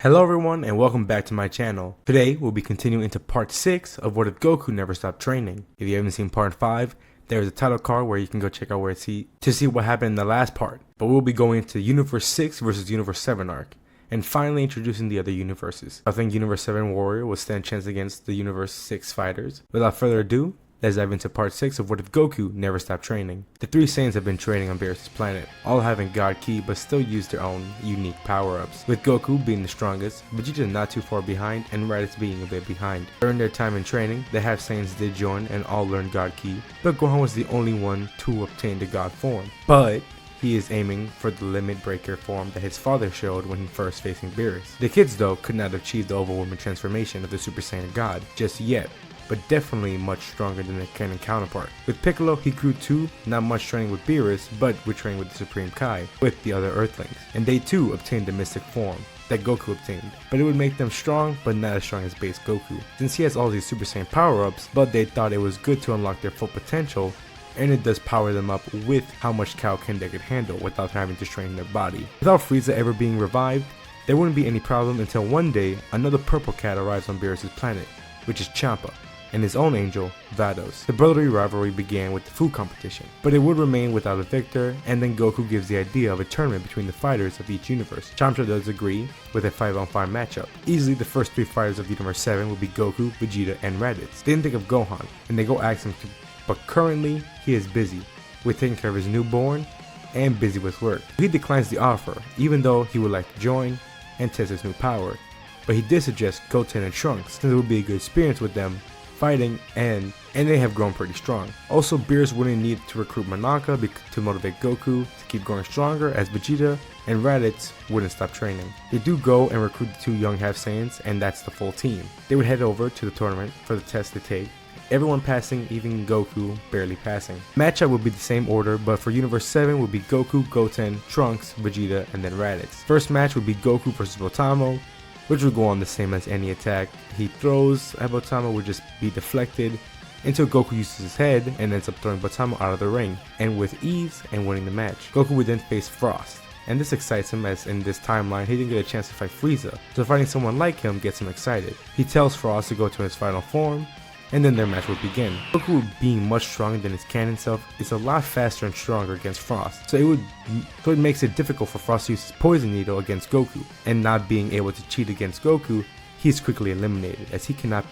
Hello everyone and welcome back to my channel. Today we'll be continuing into part 6 of What If Goku Never Stopped Training. If you haven't seen part 5, there is a title card where you can go check out to see what happened in the last part. But we'll be going into Universe 6 versus Universe 7 arc, and finally introducing the other universes. I think Universe 7 Warrior will stand a chance against the Universe 6 fighters. Without further ado, let's dive into part 6 of What If Goku Never Stopped Training. The three Saiyans have been training on Beerus' planet, all having God Ki but still use their own unique power-ups, with Goku being the strongest, Vegeta not too far behind, and Raditz being a bit behind. During their time in training, the half Saiyans did join and all learned God Ki, but Gohan was the only one to obtain the God form. But he is aiming for the limit breaker form that his father showed when he first facing Beerus. The kids though could not achieve the overwhelming transformation of the Super Saiyan God just yet, but definitely much stronger than their canon counterpart. With Piccolo, he grew too, not much training with Beerus, but with training with the Supreme Kai, with the other Earthlings, and they too obtained the mystic form that Goku obtained, but it would make them strong, but not as strong as base Goku, since he has all these Super Saiyan power-ups, but they thought it was good to unlock their full potential, and it does power them up with how much Kaioken they could handle without having to strain their body. Without Frieza ever being revived, there wouldn't be any problem until one day, another purple cat arrives on Beerus' planet, which is Champa, and his own angel, Vados. The brotherly rivalry began with the food competition, but it would remain without a victor, and then Goku gives the idea of a tournament between the fighters of each universe. Champa does agree with a 5-on-5 matchup. Easily the first three fighters of Universe 7 will be Goku, Vegeta, and Raditz. They didn't think of Gohan, and they go ask him to, but currently he is busy with taking care of his newborn and busy with work. He declines the offer, even though he would like to join and test his new power, but he did suggest Goten and Trunks, since it would be a good experience with them fighting, and they have grown pretty strong. Also, Beerus wouldn't need to recruit Monaka to motivate Goku to keep growing stronger, as Vegeta and Raditz wouldn't stop training. They do go and recruit the two young half Saiyans, and that's the full team. They would head over to the tournament for the test to take, everyone passing, even Goku barely passing. Matchup would be the same order, but for Universe 7 would be Goku, Goten, Trunks, Vegeta, and then Raditz. First match would be Goku versus Botamo, which would go on the same as any attack he throws at Botamo would just be deflected until Goku uses his head and ends up throwing Botamo out of the ring, and with ease and winning the match. Goku would then face Frost, and this excites him as in this timeline he didn't get a chance to fight Frieza, so fighting someone like him gets him excited. He tells Frost to go to his final form, and then their match would begin. Goku, being much stronger than his canon self, is a lot faster and stronger against Frost, so it makes it difficult for Frost to use his poison needle against Goku, and not being able to cheat against Goku, he's quickly eliminated as he cannot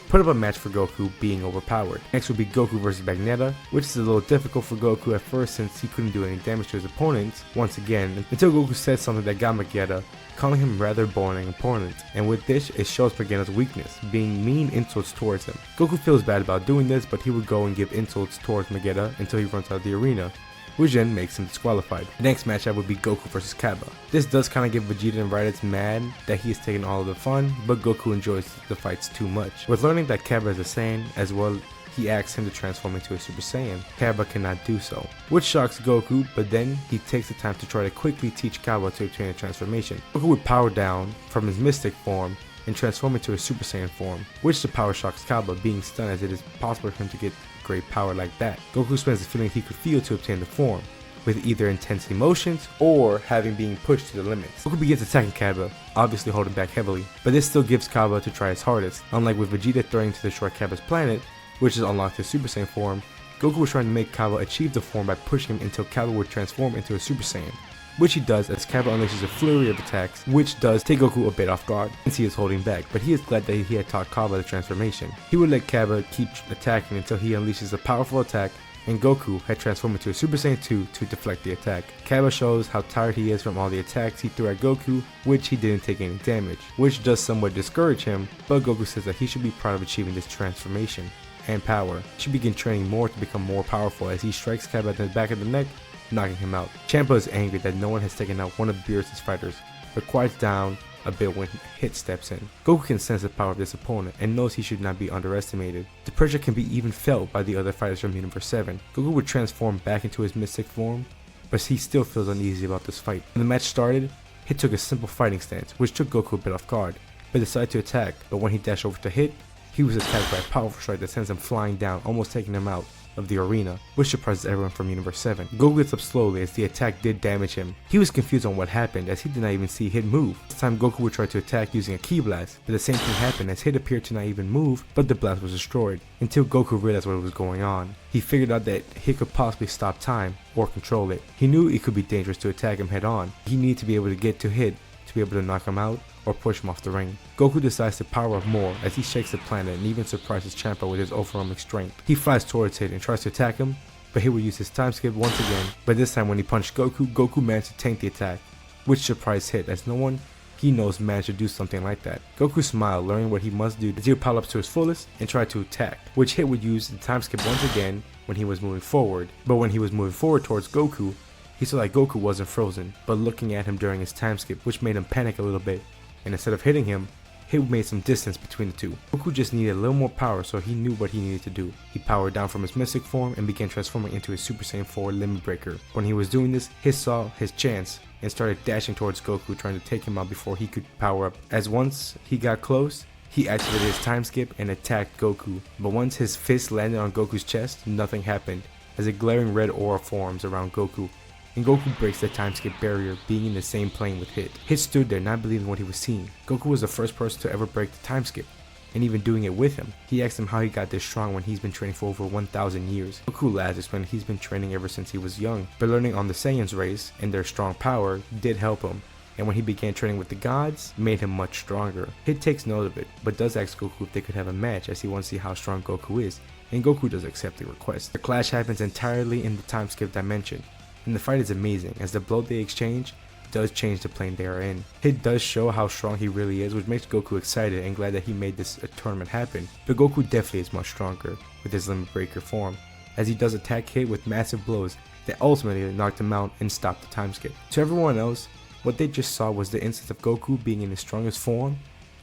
put up a match for Goku, being overpowered. Next would be Goku versus Magneto, which is a little difficult for Goku at first since he couldn't do any damage to his opponents once again, until Goku said something that got Magneto, calling him rather boring opponent, and with this it shows Magneto's weakness, being mean insults towards him. Goku feels bad about doing this, but he would go and give insults towards Magneto until he runs out of the arena, which then makes him disqualified. The next matchup would be Goku versus Cabba. This does kind of get Vegeta and Raditz mad that he is taking all of the fun, but Goku enjoys the fights too much. With learning that Cabba is a Saiyan as well, he asks him to transform into a Super Saiyan. Cabba cannot do so, which shocks Goku, but then he takes the time to try to quickly teach Cabba to obtain a transformation. Goku would power down from his mystic form and transform into a Super Saiyan form, which the power shocks Cabba, being stunned as it is possible for him to get great power like that. Goku spends the feeling he could feel to obtain the form, with either intense emotions or having being pushed to the limits. Goku begins attacking Cabba, obviously holding back heavily, but this still gives Cabba to try his hardest. Unlike with Vegeta threatening to destroy Cabba's planet, which is unlocked his Super Saiyan form, Goku was trying to make Cabba achieve the form by pushing him until Cabba would transform into a Super Saiyan, which he does as Cabba unleashes a flurry of attacks, which does take Goku a bit off guard since he is holding back, but he is glad that he had taught Cabba the transformation. He would let Cabba keep attacking until he unleashes a powerful attack, and Goku had transformed into a Super Saiyan 2 to deflect the attack. Cabba shows how tired he is from all the attacks he threw at Goku, which he didn't take any damage, which does somewhat discourage him, but Goku says that he should be proud of achieving this transformation and power. He should begin training more to become more powerful as he strikes Cabba at the back of the neck, knocking him out. Champa is angry that no one has taken out one of Beerus' fighters, but quiets down a bit when Hit steps in. Goku can sense the power of this opponent and knows he should not be underestimated. The pressure can be even felt by the other fighters from Universe 7. Goku would transform back into his mystic form, but he still feels uneasy about this fight. When the match started, Hit took a simple fighting stance, which took Goku a bit off guard, but decided to attack, but when he dashed over to Hit, he was attacked by a powerful strike that sends him flying down, almost taking him out. of the arena, which surprises everyone from Universe 7. Goku gets up slowly as the attack did damage him. He was confused on what happened as he did not even see Hit move. This time Goku would try to attack using a Ki blast, but the same thing happened as Hit appeared to not even move, but the blast was destroyed, until Goku realized what was going on. He figured out that Hit could possibly stop time or control it. He knew it could be dangerous to attack him head on. He needed to be able to get to Hit to be able to knock him out or push him off the ring. Goku decides to power up more as he shakes the planet and even surprises Champa with his overwhelming strength. He flies towards Hit and tries to attack him, but he will use his time skip once again, but this time when he punched Goku, Goku managed to tank the attack, which surprised Hit as no one he knows managed to do something like that. Goku smiled, learning what he must do to power up to his fullest and try to attack, which Hit would use the time skip once again when he was moving forward. But when he was moving forward towards Goku, he saw that Goku wasn't frozen, but looking at him during his time skip, which made him panic a little bit, and instead of hitting him, Hit made some distance between the two. Goku just needed a little more power, so he knew what he needed to do. He powered down from his mystic form and began transforming into his Super Saiyan 4 Limit Breaker. When he was doing this, Hit saw his chance and started dashing towards Goku, trying to take him out before he could power up. As once he got close, he activated his time skip and attacked Goku, but once his fist landed on Goku's chest, nothing happened, as a glaring red aura forms around Goku, and Goku breaks the time skip barrier, being in the same plane with Hit. Hit stood there not believing what he was seeing. Goku was the first person to ever break the time skip, and even doing it with him. He asked him how he got this strong when he's been training for over 1,000 years. Goku laughed, explaining he's been training ever since he was young, but learning on the Saiyans race and their strong power did help him, and when he began training with the gods, made him much stronger. Hit takes note of it, but does ask Goku if they could have a match as he wants to see how strong Goku is, and Goku does accept the request. The clash happens entirely in the time skip dimension, and the fight is amazing as the blow they exchange does change the plane they are in. Hit does show how strong he really is, which makes Goku excited and glad that he made this tournament happen, but Goku definitely is much stronger with his Limit Breaker form, as he does attack Hit with massive blows that ultimately knocked him out and stopped the time skip. To everyone else, what they just saw was the instance of Goku being in his strongest form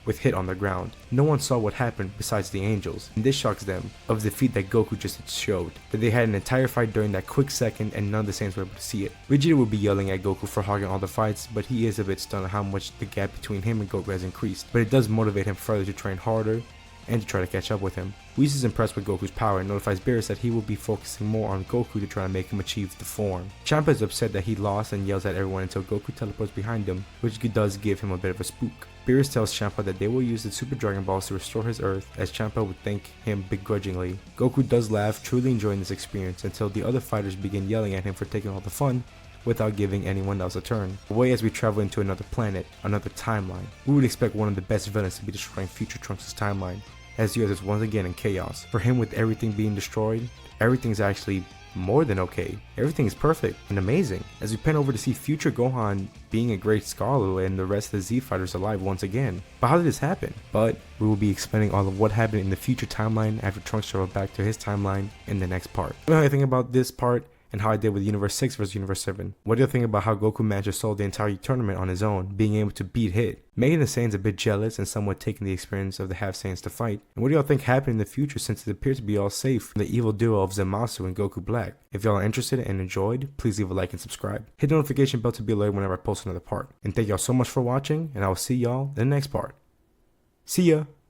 with Hit on the ground. No one saw what happened besides the angels, and this shocks them of the feat that Goku just showed, that they had an entire fight during that quick second and none of the Saiyans were able to see it. Vegeta would be yelling at Goku for hogging all the fights, but he is a bit stunned at how much the gap between him and Goku has increased, but it does motivate him further to train harder and to try to catch up with him. Whis is impressed with Goku's power and notifies Beerus that he will be focusing more on Goku to try to make him achieve the form. Champa is upset that he lost and yells at everyone until Goku teleports behind him, which does give him a bit of a spook. Beerus tells Champa that they will use the Super Dragon Balls to restore his Earth, as Champa would thank him begrudgingly. Goku does laugh, truly enjoying this experience, until the other fighters begin yelling at him for taking all the fun without giving anyone else a turn. Away as we travel into another planet, another timeline. We would expect one of the best villains to be destroying future Trunks' timeline, as the Earth is once again in chaos. For him, with everything being destroyed, everything's actually more than okay. Everything is perfect and amazing, as we pan over to see future Gohan being a great scholar and the rest of the Z fighters alive once again. But how did this happen? But we will be explaining all of what happened in the future timeline after Trunks traveled back to his timeline in the next part. Let me know how you think about this part and how I did with Universe 6 versus Universe 7. What do you think about how Goku managed to solve the entire tournament on his own, being able to beat Hit, making the Saiyans a bit jealous and somewhat taking the experience of the half Saiyans to fight? And what do y'all think happened in the future, since it appears to be all safe from the evil duo of Zamasu and Goku Black? If y'all are interested and enjoyed, please leave a like and subscribe. Hit the notification bell to be alerted whenever I post another part. And thank y'all so much for watching, and I will see y'all in the next part. See ya!